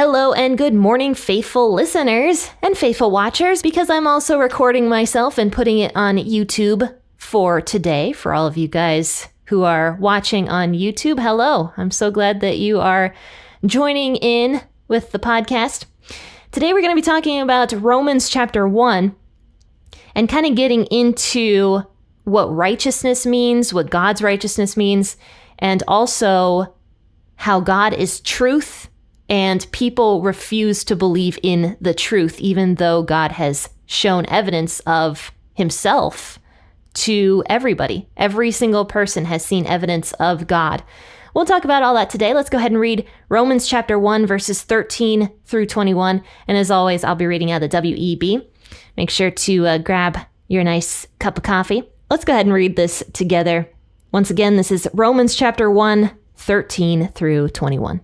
Hello and good morning, faithful listeners and faithful watchers, because I'm also recording myself and putting it on YouTube for today. For all of you guys who are watching on YouTube, hello. I'm so glad that you are joining in with the podcast. Today we're going to be talking about Romans chapter 1 and kind of getting into what righteousness means, what God's righteousness means, and also how God is truth. And people refuse to believe in the truth, even though God has shown evidence of himself to everybody. Every single person has seen evidence of God. We'll talk about all that today. Let's go ahead and read Romans chapter 1, verses 13 through 21. And as always, I'll be reading out of the WEB. Make sure to grab your nice cup of coffee. Let's go ahead and read this together. Once again, this is Romans chapter 1, 13 through 21.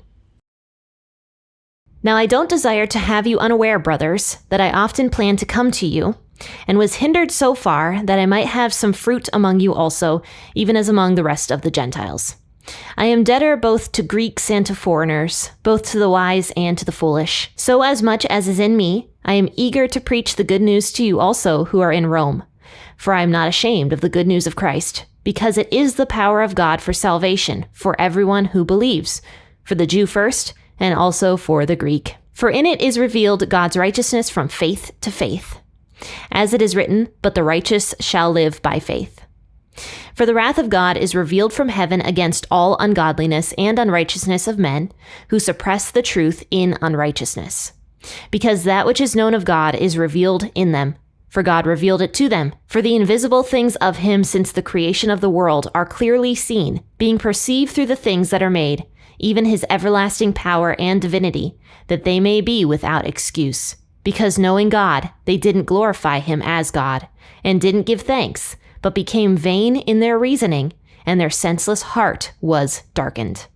Now I don't desire to have you unaware, brothers, that I often planned to come to you, and was hindered so far that I might have some fruit among you also, even as among the rest of the Gentiles. I am debtor both to Greeks and to foreigners, both to the wise and to the foolish. So as much as is in me, I am eager to preach the good news to you also who are in Rome. For I am not ashamed of the good news of Christ, because it is the power of God for salvation for everyone who believes, for the Jew first, and also for the Greek. For in it is revealed God's righteousness from faith to faith. As it is written, but the righteous shall live by faith. For the wrath of God is revealed from heaven against all ungodliness and unrighteousness of men, who suppress the truth in unrighteousness. Because that which is known of God is revealed in them, for God revealed it to them. For the invisible things of him since the creation of the world are clearly seen, being perceived through the things that are made, even his everlasting power and divinity, that they may be without excuse. Because knowing God, they didn't glorify him as God, and didn't give thanks, but became vain in their reasoning, and their senseless heart was darkened.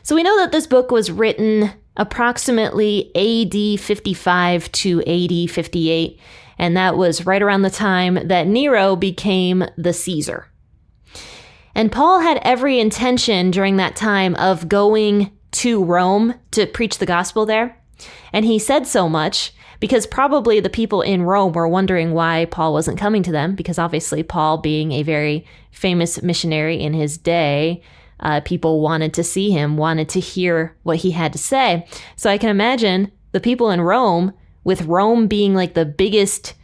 So we know that this book was written approximately AD 55 to AD 58, and that was right around the time that Nero became the Caesar. And Paul had every intention during that time of going to Rome to preach the gospel there. And he said so much because probably the people in Rome were wondering why Paul wasn't coming to them, because obviously Paul, being a very famous missionary in his day, people wanted to see him, wanted to hear what he had to say. So I can imagine the people in Rome, with Rome being like the biggest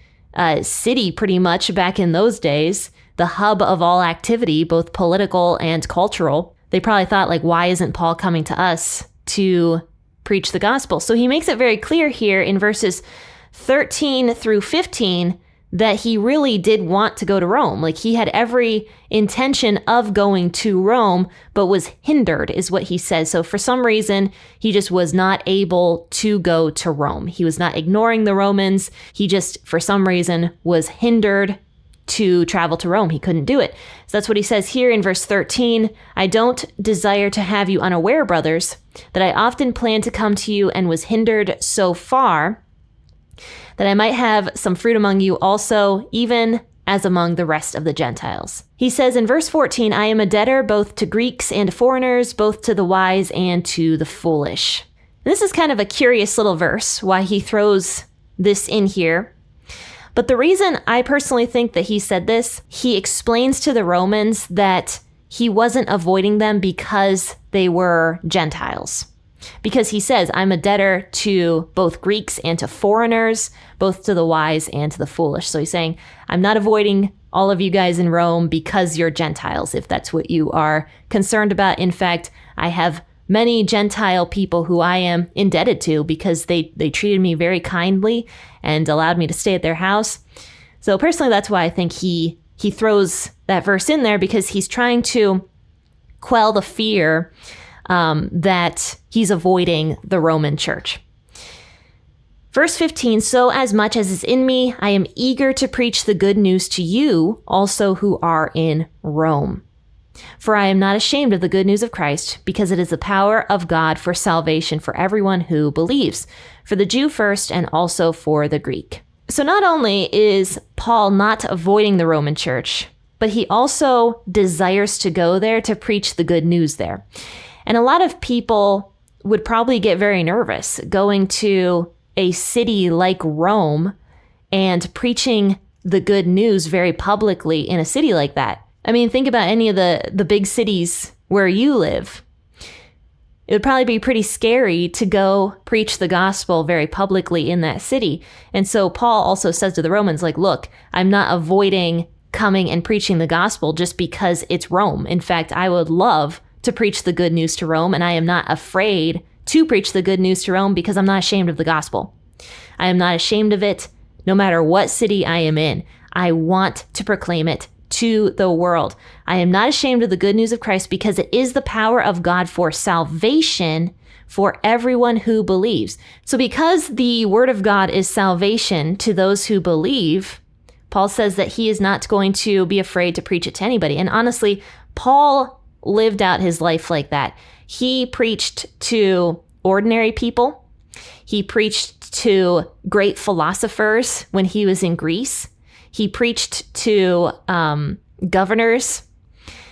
city pretty much back in those days, the hub of all activity, both political and cultural, they probably thought, like, why isn't Paul coming to us to preach the gospel? So he makes it very clear here in verses 13 through 15 that he really did want to go to Rome. Like, he had every intention of going to Rome, but was hindered, is what he says. So for some reason, he just was not able to go to Rome. He was not ignoring the Romans. He just, for some reason, was hindered to travel to Rome. He couldn't do it. So that's what he says here in verse 13. I don't desire to have you unaware, brothers, that I often planned to come to you and was hindered so far that I might have some fruit among you also, even as among the rest of the Gentiles. He says in verse 14, I am a debtor both to Greeks and foreigners, both to the wise and to the foolish. This is kind of a curious little verse, why he throws this in here. But the reason I personally think that he said this, he explains to the Romans that he wasn't avoiding them because they were Gentiles. Because he says, I'm a debtor to both Greeks and to foreigners, both to the wise and to the foolish. So he's saying, I'm not avoiding all of you guys in Rome because you're Gentiles, if that's what you are concerned about. In fact, I have many Gentile people who I am indebted to because they treated me very kindly and allowed me to stay at their house. So personally, that's why I think he throws that verse in there, because he's trying to quell the fear that he's avoiding the Roman church. Verse 15, so as much as is in me, I am eager to preach the good news to you also who are in Rome. For I am not ashamed of the good news of Christ, because it is the power of God for salvation for everyone who believes, for the Jew first and also for the Greek. So not only is Paul not avoiding the Roman church, but he also desires to go there to preach the good news there. And a lot of people would probably get very nervous going to a city like Rome and preaching the good news very publicly in a city like that. I mean, think about any of the big cities where you live. It would probably be pretty scary to go preach the gospel very publicly in that city. And so Paul also says to the Romans, like, look, I'm not avoiding coming and preaching the gospel just because it's Rome. In fact, I would love to preach the good news to Rome, and I am not afraid to preach the good news to Rome because I'm not ashamed of the gospel. I am not ashamed of it no matter what city I am in. I want to proclaim it to the world. I am not ashamed of the good news of Christ because it is the power of God for salvation for everyone who believes. So because the word of God is salvation to those who believe, Paul says that he is not going to be afraid to preach it to anybody. And honestly, Paul lived out his life like that. He preached to ordinary people. He preached to great philosophers when he was in Greece. He preached to governors.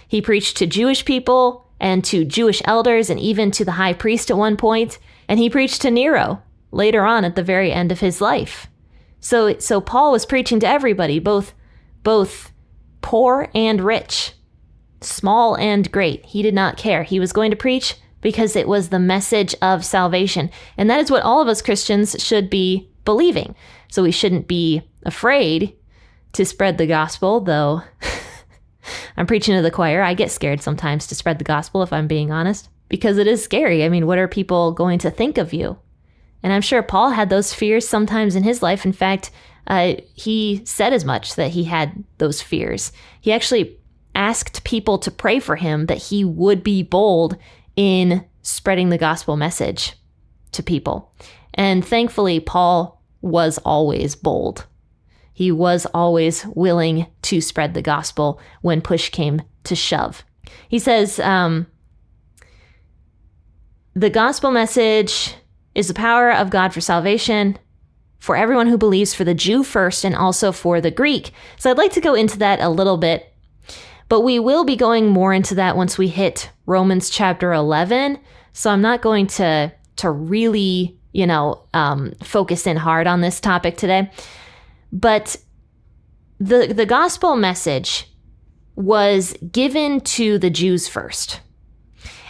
He preached to Jewish people and to Jewish elders and even to the high priest at one point. And he preached to Nero later on at the very end of his life. So Paul was preaching to everybody, both poor and rich, small and great. He did not care. He was going to preach because it was the message of salvation. And that is what all of us Christians should be believing. So we shouldn't be afraid to spread the gospel, though I'm preaching to the choir. I get scared sometimes to spread the gospel, if I'm being honest, because it is scary. I mean, what are people going to think of you? And I'm sure Paul had those fears sometimes in his life. In fact, he said as much that he had those fears. He actually asked people to pray for him that he would be bold in spreading the gospel message to people. And thankfully, Paul was always bold. He was always willing to spread the gospel when push came to shove. He says, the gospel message is the power of God for salvation for everyone who believes, for the Jew first and also for the Greek. So I'd like to go into that a little bit, but we will be going more into that once we hit Romans chapter 11. So I'm not going to really, focus in hard on this topic today. But the gospel message was given to the Jews first.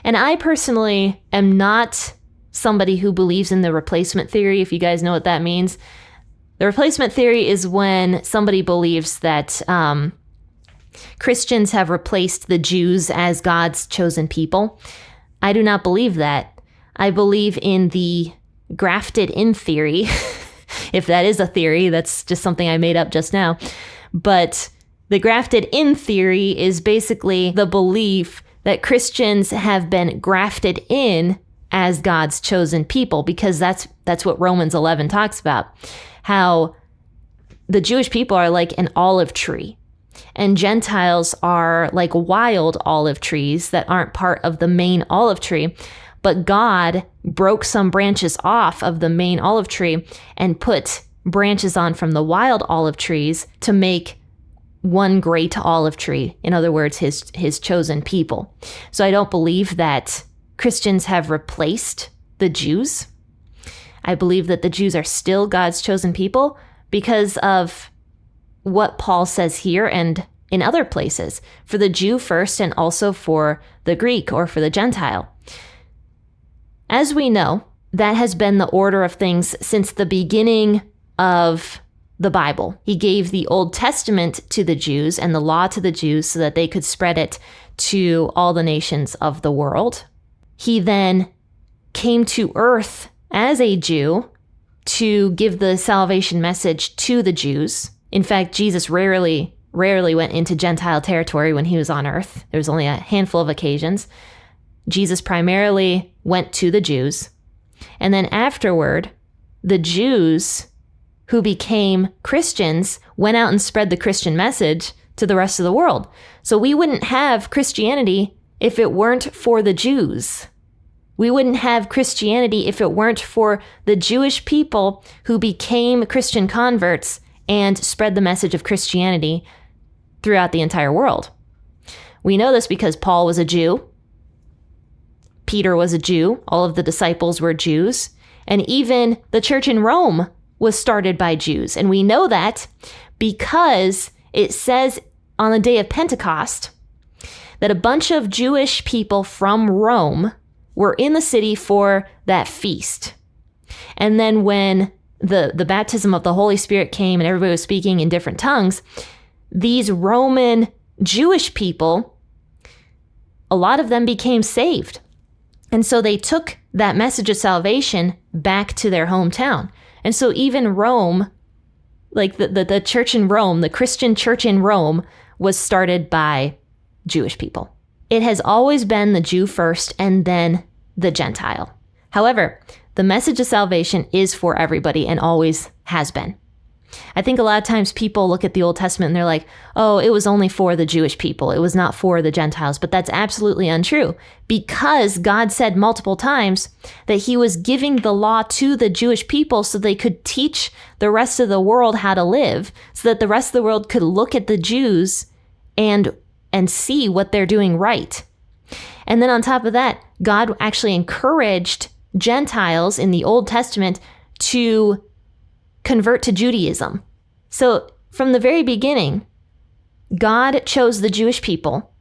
And I personally am not somebody who believes in the replacement theory, if you guys know what that means. The replacement theory is when somebody believes that Christians have replaced the Jews as God's chosen people. I do not believe that. I believe in the grafted in theory. If that is a theory, that's just something I made up just now. But the grafted in theory is basically the belief that Christians have been grafted in as God's chosen people, because that's what Romans 11 talks about. How the Jewish people are like an olive tree, and Gentiles are like wild olive trees that aren't part of the main olive tree. But God broke some branches off of the main olive tree and put branches on from the wild olive trees to make one great olive tree. In other words, his chosen people. So I don't believe that Christians have replaced the Jews. I believe that the Jews are still God's chosen people because of what Paul says here and in other places, for the Jew first and also for the Greek or for the Gentile. As we know, that has been the order of things since the beginning of the Bible. He gave the Old Testament to the Jews and the law to the Jews so that they could spread it to all the nations of the world. He then came to earth as a Jew to give the salvation message to the Jews. In fact, Jesus rarely went into Gentile territory when he was on earth. There was only a handful of occasions. Jesus primarily went to the Jews. And then afterward, the Jews who became Christians went out and spread the Christian message to the rest of the world. So we wouldn't have Christianity if it weren't for the Jews. We wouldn't have Christianity if it weren't for the Jewish people who became Christian converts and spread the message of Christianity throughout the entire world. We know this because Paul was a Jew. Peter was a Jew. All of the disciples were Jews. And even the church in Rome was started by Jews. And we know that because it says on the day of Pentecost that a bunch of Jewish people from Rome were in the city for that feast. And then when the baptism of the Holy Spirit came and everybody was speaking in different tongues, these Roman Jewish people, a lot of them became saved. And so they took that message of salvation back to their hometown. And so even Rome, like the church in Rome, the Christian church in Rome, was started by Jewish people. It has always been the Jew first and then the Gentile. However, the message of salvation is for everybody and always has been. I think a lot of times people look at the Old Testament and they're like, oh, it was only for the Jewish people. It was not for the Gentiles. But that's absolutely untrue, because God said multiple times that he was giving the law to the Jewish people so they could teach the rest of the world how to live, so that the rest of the world could look at the Jews and see what they're doing right. And then on top of that, God actually encouraged Gentiles in the Old Testament to convert to Judaism. So from the very beginning, God chose the Jewish people,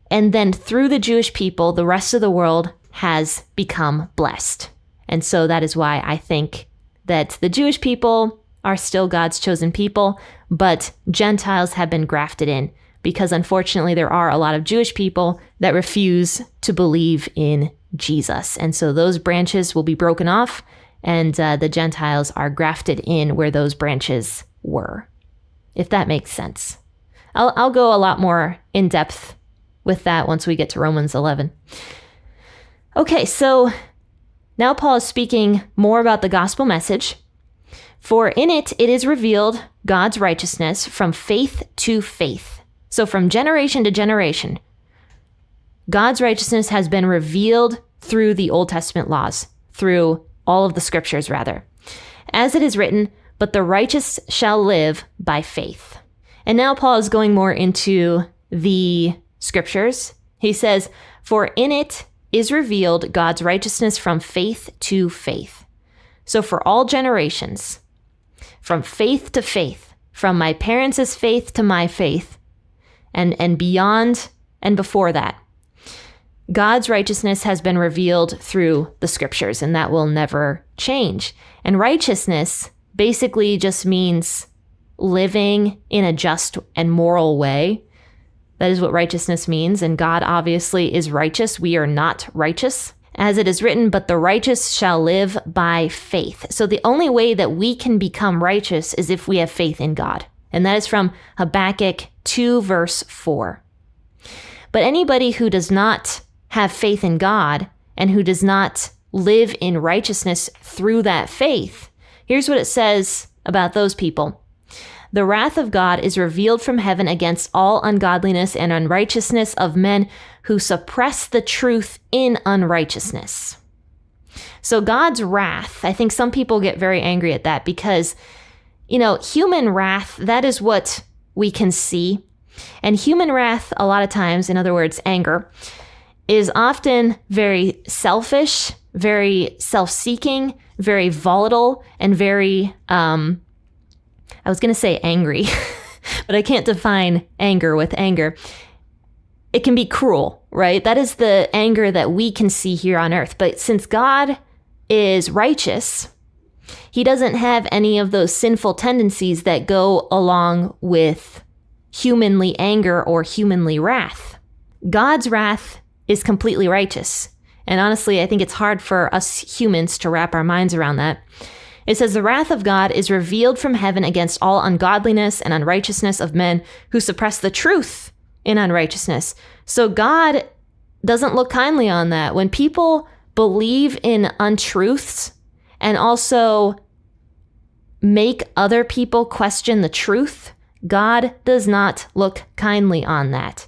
and then through the Jewish people, the rest of the world has become blessed. And so that is why I think that the Jewish people are still God's chosen people, but Gentiles have been grafted in, because unfortunately there are a lot of Jewish people that refuse to believe in Jesus. And so those branches will be broken off, and the Gentiles are grafted in where those branches were, if that makes sense. I'll go a lot more in depth with that once we get to Romans 11. Okay, so now Paul is speaking more about the gospel message. For in it is revealed God's righteousness from faith to faith. So from generation to generation, God's righteousness has been revealed through the Old Testament laws, through all of the scriptures rather. As it is written, but the righteous shall live by faith. And now Paul is going more into the scriptures. He says, for in it is revealed God's righteousness from faith to faith. So for all generations, from faith to faith, from my parents' faith to my faith, and beyond and before that, God's righteousness has been revealed through the scriptures, and that will never change. And righteousness basically just means living in a just and moral way. That is what righteousness means. And God obviously is righteous. We are not righteous. As it is written, but the righteous shall live by faith. So the only way that we can become righteous is if we have faith in God. And that is from Habakkuk 2 verse 4. But anybody who does not have faith in God and who does not live in righteousness through that faith, here's what it says about those people. The wrath of God is revealed from heaven against all ungodliness and unrighteousness of men who suppress the truth in unrighteousness. So God's wrath, I think some people get very angry at that because, human wrath, that is what we can see. And human wrath, a lot of times, in other words, anger, is often very selfish, very self-seeking, very volatile, and very, I was going to say angry, but I can't define anger with anger. It can be cruel, right? That is the anger that we can see here on earth. But since God is righteous, he doesn't have any of those sinful tendencies that go along with humanly anger or humanly wrath. God's wrath is completely righteous. And honestly, I think it's hard for us humans to wrap our minds around that. It says, the wrath of God is revealed from heaven against all ungodliness and unrighteousness of men who suppress the truth in unrighteousness. So God doesn't look kindly on that. When people believe in untruths and also make other people question the truth, God does not look kindly on that.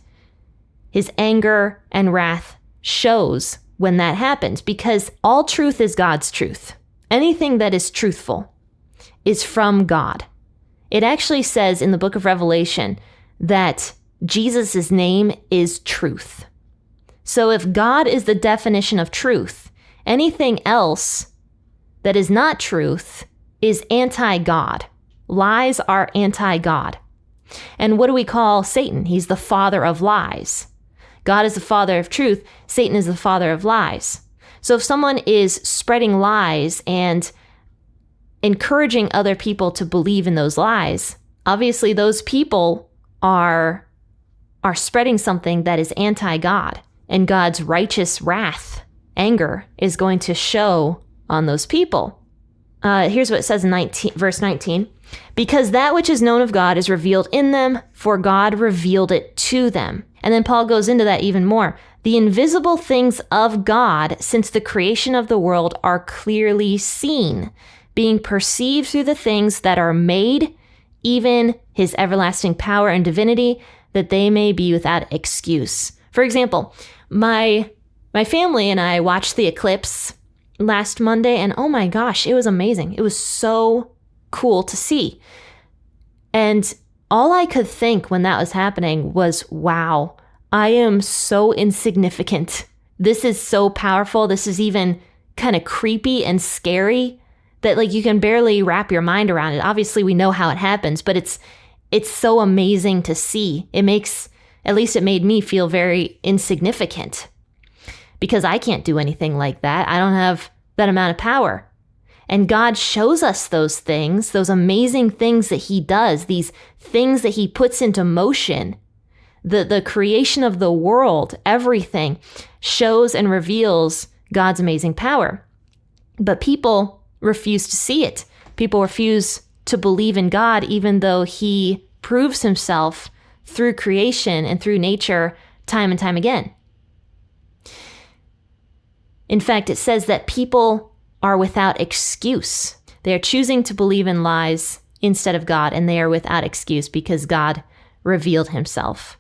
His anger and wrath shows when that happens, because all truth is God's truth. Anything that is truthful is from God. It actually says in the book of Revelation that Jesus' name is truth. So if God is the definition of truth, anything else that is not truth is anti-God. Lies are anti-God. And what do we call Satan? He's the father of lies. God is the father of truth. Satan is the father of lies. So if someone is spreading lies and encouraging other people to believe in those lies, obviously those people are spreading something that is anti-God, and God's righteous wrath, anger, is going to show on those people. Here's what it says in verse 19. Because that which is known of God is revealed in them, for God revealed it to them. And then Paul goes into that even more. The invisible things of God since the creation of the world are clearly seen, being perceived through the things that are made, even his everlasting power and divinity, that they may be without excuse. For example, my family and I watched the eclipse last Monday, and oh my gosh, it was amazing. It was so cool to see. And all I could think when that was happening was, wow, I am so insignificant. This is so powerful. This is even kind of creepy and scary that like you can barely wrap your mind around it. Obviously, we know how it happens, but it's so amazing to see. At least it made me feel very insignificant because I can't do anything like that. I don't have that amount of power. And God shows us those things, those amazing things that he does, these things that he puts into motion. The creation of the world, everything shows and reveals God's amazing power. But people refuse to see it. People refuse to believe in God, even though he proves himself through creation and through nature time and time again. In fact, it says that people are without excuse. They are choosing to believe in lies instead of God, and they are without excuse because God revealed himself.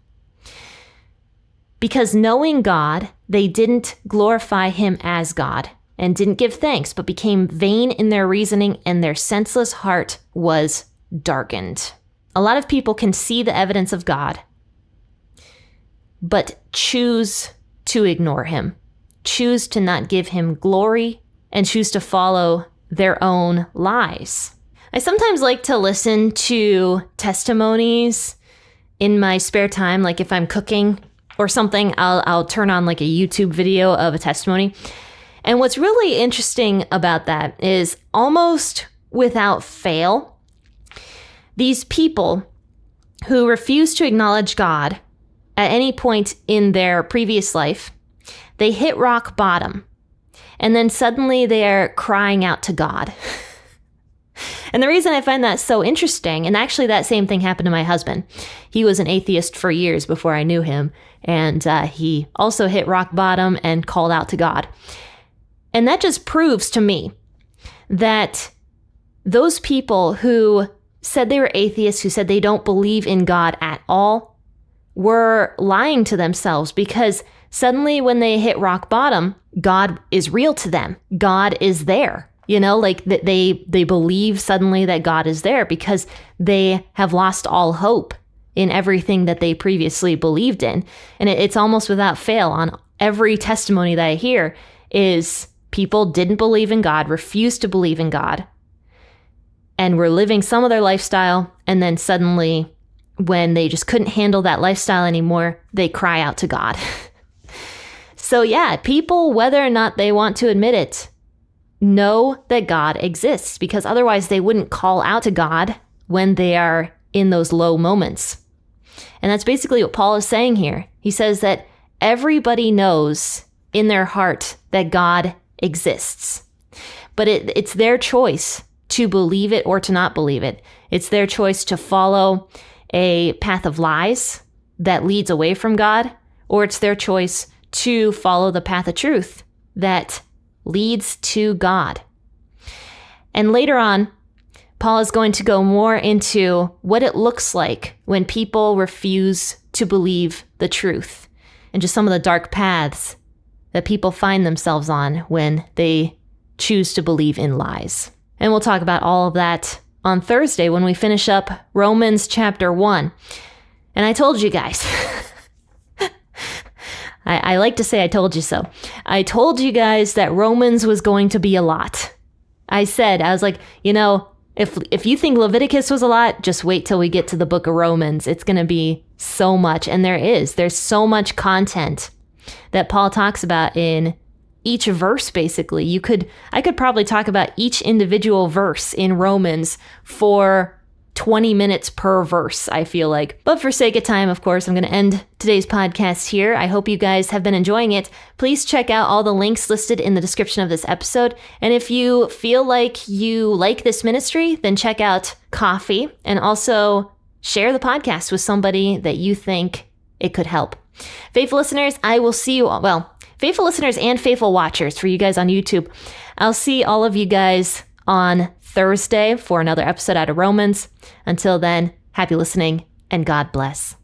Because knowing God, they didn't glorify him as God and didn't give thanks, but became vain in their reasoning, and their senseless heart was darkened. A lot of people can see the evidence of God, but choose to ignore him, choose to not give him glory, and choose to follow their own lies. I sometimes like to listen to testimonies in my spare time, like if I'm cooking or something, I'll turn on like a YouTube video of a testimony. And what's really interesting about that is almost without fail, these people who refuse to acknowledge God at any point in their previous life, they hit rock bottom. And then suddenly they're crying out to God. And the reason I find that so interesting, and actually that same thing happened to my husband. He was an atheist for years before I knew him. And he also hit rock bottom and called out to God. And that just proves to me that those people who said they were atheists, who said they don't believe in God at all, were lying to themselves, because suddenly when they hit rock bottom, God is real to them. God is there. You know, like they believe suddenly that God is there because they have lost all hope in everything that they previously believed in. And it's almost without fail on every testimony that I hear is people didn't believe in God, refused to believe in God, and were living some other lifestyle. And then suddenly when they just couldn't handle that lifestyle anymore, they cry out to God. So yeah, people, whether or not they want to admit it, know that God exists, because otherwise they wouldn't call out to God when they are in those low moments. And that's basically what Paul is saying here. He says that everybody knows in their heart that God exists, but it's their choice to believe it or to not believe it. It's their choice to follow a path of lies that leads away from God, or it's their choice to follow the path of truth that leads to God. And later on, Paul is going to go more into what it looks like when people refuse to believe the truth, and just some of the dark paths that people find themselves on when they choose to believe in lies. And we'll talk about all of that on Thursday when we finish up Romans chapter 1. And I told you guys, I like to say I told you so. I told you guys that Romans was going to be a lot. I was like, if you think Leviticus was a lot, just wait till we get to the book of Romans. It's going to be so much. And there's so much content that Paul talks about in each verse, basically. I could probably talk about each individual verse in Romans for 20 minutes per verse, I feel like. But for sake of time, of course, I'm going to end today's podcast here. I hope you guys have been enjoying it. Please check out all the links listed in the description of this episode. And if you feel like you like this ministry, then check out Coffee and also share the podcast with somebody that you think it could help. Faithful listeners, I will see you all. Well, faithful listeners and faithful watchers for you guys on YouTube. I'll see all of you guys on Thursday for another episode out of Romans. Until then, happy listening and God bless.